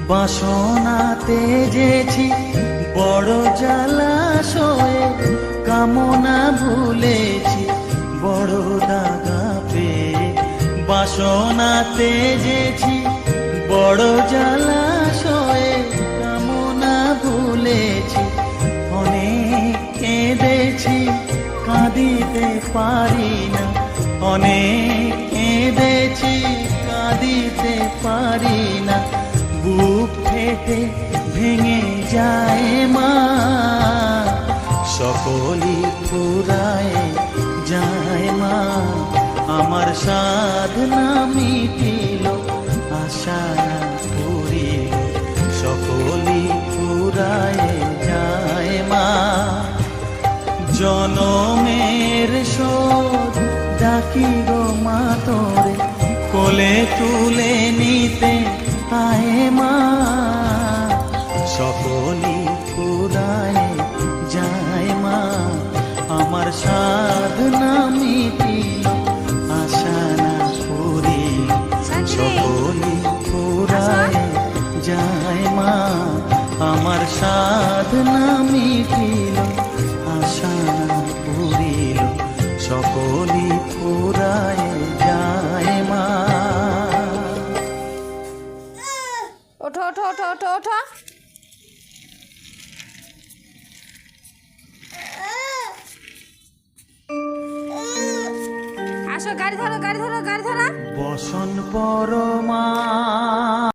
বাসনাতে যেছি বড় জলাশয়ে, কামনা ভুলেছি বড় দাগা পেয়ে। বাসনাতে যেছি বড় জলাশয়ে, কামনা ভুলেছি অনেক কেঁদেছি, কাঁদিতে পারি না। অনেক কেঁদেছি, কাঁদিতে পারি না। বুক ফেটে ভেঙে যায় মা, সকলই ফুরায় যায় মা। আমার সাধনা মিটিল, আশা না পুরিল, সকলই ফুরায় যায় মা। জনমের শোধ ডাকি গো মা তোরে, কোলে তুলে নিতে আয় মা। সকলই ফুরায় যায় মা, আমার সাধনা মিটিল, আশা না পুরিল, সকলই ফুরায় যায় মা। আমার সাধনা মিটিল, আশা না পুরিল, সকলই ফুরায় যায় মা। ওঠো ওঠো ওঠো ওঠো ওঠো। আসো, গাড়ি ধরো গাড়ি ধরো গাড়ি ধরো। বসন পরমা